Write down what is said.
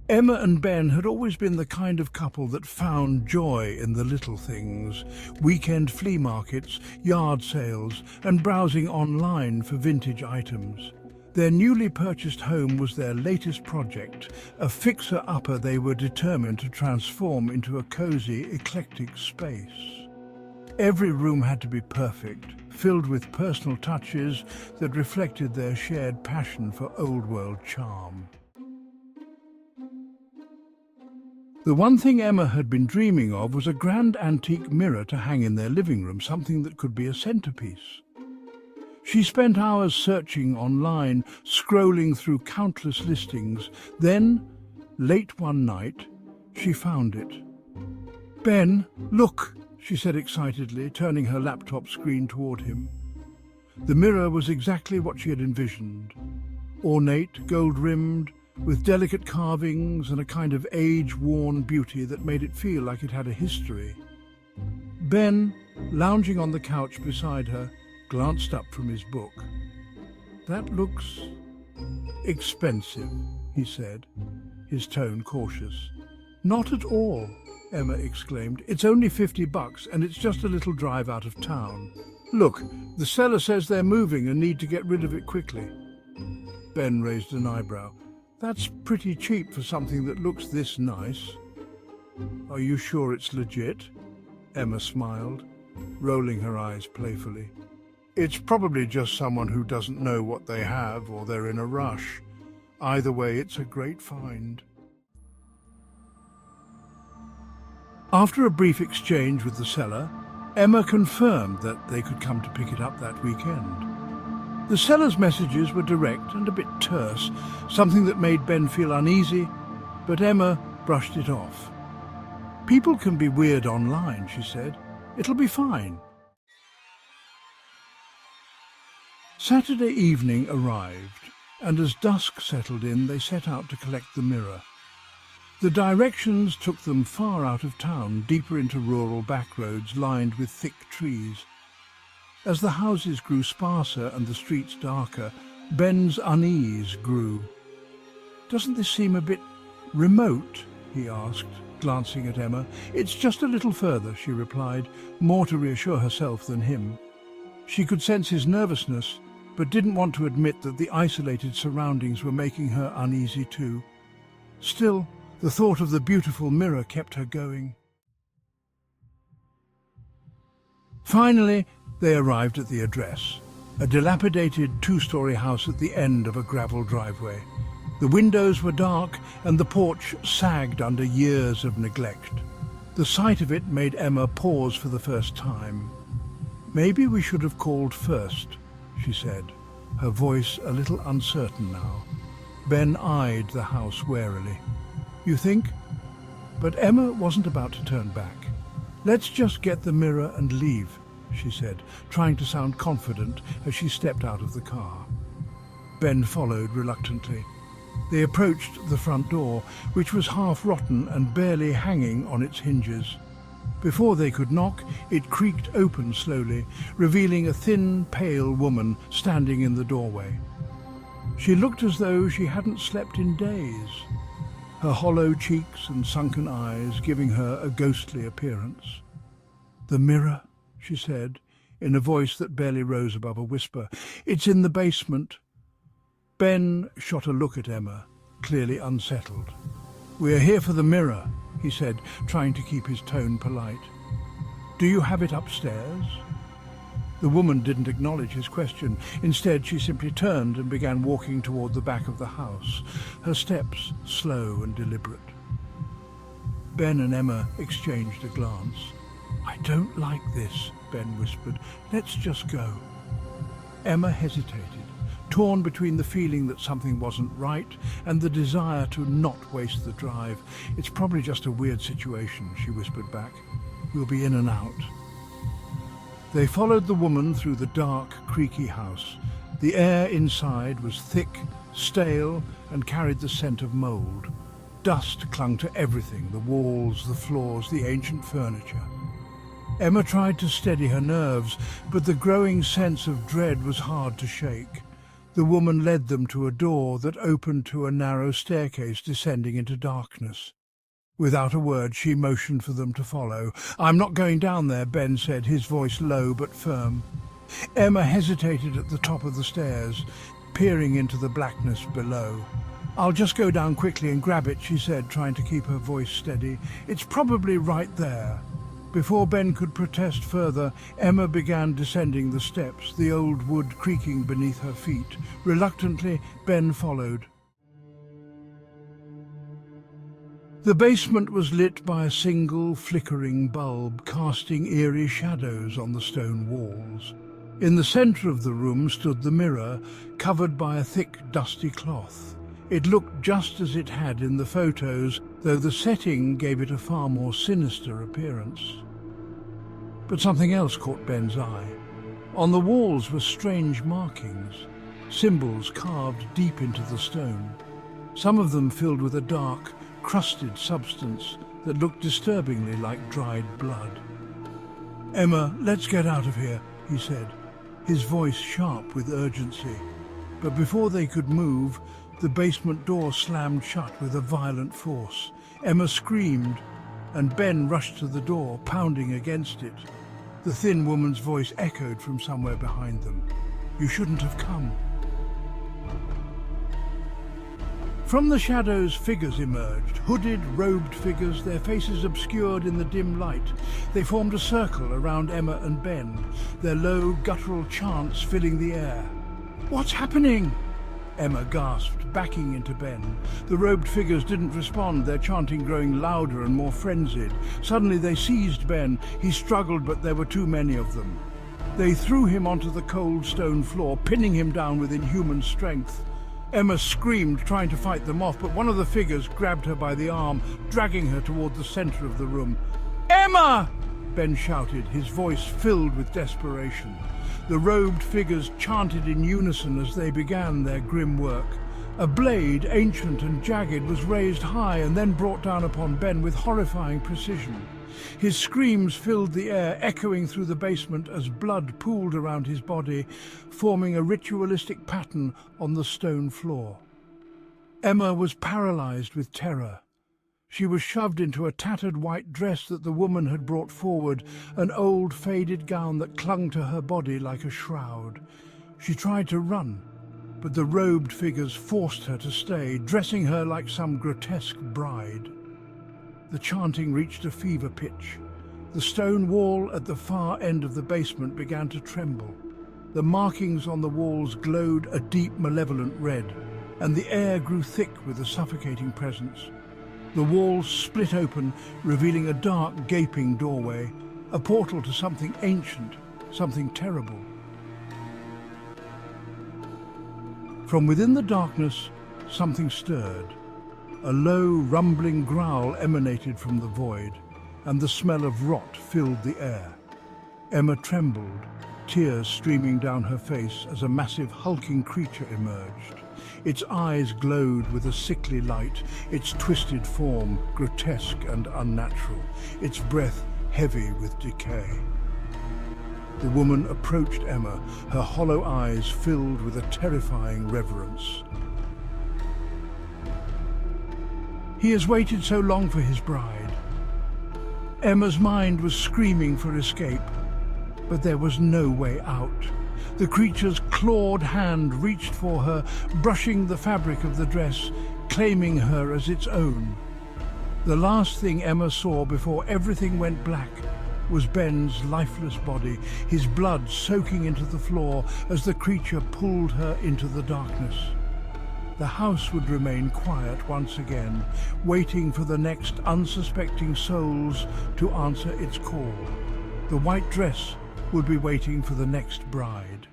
Emma and Ben had always been the kind of couple that found joy in the little things: weekend flea markets, yard sales, and browsing online for vintage items. Their newly purchased home was their latest project, a fixer-upper they were determined to transform into a cosy, eclectic space. Every room had to be perfect, filled with personal touches that reflected their shared passion for old-world charm. The one thing Emma had been dreaming of was a grand antique mirror to hang in their living room, something that could be a centerpiece. She spent hours searching online, scrolling through countless listings. Then, late one night, she found it. "Ben, look," she said excitedly, turning her laptop screen toward him. The mirror was exactly what she had envisioned: ornate, gold-rimmed, with delicate carvings and a kind of age-worn beauty that made it feel like it had a history. Ben, lounging on the couch beside her, glanced up from his book. "That looks expensive," he said, his tone cautious. "Not at all," Emma exclaimed. "It's only $50 and it's just a little drive out of town. Look, the seller says they're moving and need to get rid of it quickly." Ben raised an eyebrow. "That's pretty cheap for something that looks this nice." "Are you sure it's legit?" Emma smiled, rolling her eyes playfully. "It's probably just someone who doesn't know what they have, or they're in a rush. Either way, it's a great find." After a brief exchange with the seller, Emma confirmed that they could come to pick it up that weekend. The seller's messages were direct and a bit terse, something that made Ben feel uneasy, but Emma brushed it off. "People can be weird online," she said. "It'll be fine." Saturday evening arrived, and as dusk settled in, they set out to collect the mirror. The directions took them far out of town, deeper into rural backroads lined with thick trees. As the houses grew sparser and the streets darker, Ben's unease grew. "Doesn't this seem a bit remote?" he asked, glancing at Emma. "It's just a little further," she replied, more to reassure herself than him. She could sense his nervousness, but didn't want to admit that the isolated surroundings were making her uneasy too. Still, the thought of the beautiful mirror kept her going. Finally, they arrived at the address, a dilapidated two-story house at the end of a gravel driveway. The windows were dark and the porch sagged under years of neglect. The sight of it made Emma pause for the first time. "Maybe we should have called first," she said, her voice a little uncertain now. Ben eyed the house warily. "You think?" But Emma wasn't about to turn back. "Let's just get the mirror and leave," she said, trying to sound confident as she stepped out of the car. Ben followed reluctantly. They approached the front door, which was half rotten and barely hanging on its hinges. Before they could knock, it creaked open slowly, revealing a thin, pale woman standing in the doorway. She looked as though she hadn't slept in days, her hollow cheeks and sunken eyes giving her a ghostly appearance. "The mirror," she said, in a voice that barely rose above a whisper. "It's in the basement." Ben shot a look at Emma, clearly unsettled. "We're here for the mirror," he said, trying to keep his tone polite. "Do you have it upstairs?" The woman didn't acknowledge his question. Instead, she simply turned and began walking toward the back of the house, her steps slow and deliberate. Ben and Emma exchanged a glance. "I don't like this," Ben whispered. "Let's just go." Emma hesitated, torn between the feeling that something wasn't right and the desire to not waste the drive. "It's probably just a weird situation," she whispered back. "We'll be in and out." They followed the woman through the dark, creaky house. The air inside was thick, stale, and carried the scent of mold. Dust clung to everything: the walls, the floors, the ancient furniture. Emma tried to steady her nerves, but the growing sense of dread was hard to shake. The woman led them to a door that opened to a narrow staircase descending into darkness. Without a word, she motioned for them to follow. "I'm not going down there," Ben said, his voice low but firm. Emma hesitated at the top of the stairs, peering into the blackness below. "I'll just go down quickly and grab it," she said, trying to keep her voice steady. "It's probably right there." Before Ben could protest further, Emma began descending the steps, the old wood creaking beneath her feet. Reluctantly, Ben followed. The basement was lit by a single flickering bulb, casting eerie shadows on the stone walls. In the centre of the room stood the mirror, covered by a thick, dusty cloth. It looked just as it had in the photos, though the setting gave it a far more sinister appearance. But something else caught Ben's eye. On the walls were strange markings, symbols carved deep into the stone, some of them filled with a dark, crusted substance that looked disturbingly like dried blood. "Emma, let's get out of here," he said, his voice sharp with urgency. But before they could move, the basement door slammed shut with a violent force. Emma screamed, and Ben rushed to the door, pounding against it. The thin woman's voice echoed from somewhere behind them. "You shouldn't have come." From the shadows, figures emerged, hooded, robed figures, their faces obscured in the dim light. They formed a circle around Emma and Ben, their low, guttural chants filling the air. "What's happening?" Emma gasped, backing into Ben. The robed figures didn't respond, their chanting growing louder and more frenzied. Suddenly they seized Ben. He struggled, but there were too many of them. They threw him onto the cold stone floor, pinning him down with inhuman strength. Emma screamed, trying to fight them off, but one of the figures grabbed her by the arm, dragging her toward the center of the room. "Emma!" Ben shouted, his voice filled with desperation. The robed figures chanted in unison as they began their grim work. A blade, ancient and jagged, was raised high and then brought down upon Ben with horrifying precision. His screams filled the air, echoing through the basement as blood pooled around his body, forming a ritualistic pattern on the stone floor. Emma was paralyzed with terror. She was shoved into a tattered white dress that the woman had brought forward, an old faded gown that clung to her body like a shroud. She tried to run, but the robed figures forced her to stay, dressing her like some grotesque bride. The chanting reached a fever pitch. The stone wall at the far end of the basement began to tremble. The markings on the walls glowed a deep, malevolent red, and the air grew thick with a suffocating presence. The walls split open, revealing a dark, gaping doorway, a portal to something ancient, something terrible. From within the darkness, something stirred. A low, rumbling growl emanated from the void, and the smell of rot filled the air. Emma trembled, tears streaming down her face as a massive, hulking creature emerged. Its eyes glowed with a sickly light, its twisted form grotesque and unnatural, its breath heavy with decay. The woman approached Emma, her hollow eyes filled with a terrifying reverence. "He has waited so long for his bride." Emma's mind was screaming for escape, but there was no way out. The creature's clawed hand reached for her, brushing the fabric of the dress, claiming her as its own. The last thing Emma saw before everything went black was Ben's lifeless body, his blood soaking into the floor as the creature pulled her into the darkness. The house would remain quiet once again, waiting for the next unsuspecting souls to answer its call. The white dress would be waiting for the next bride.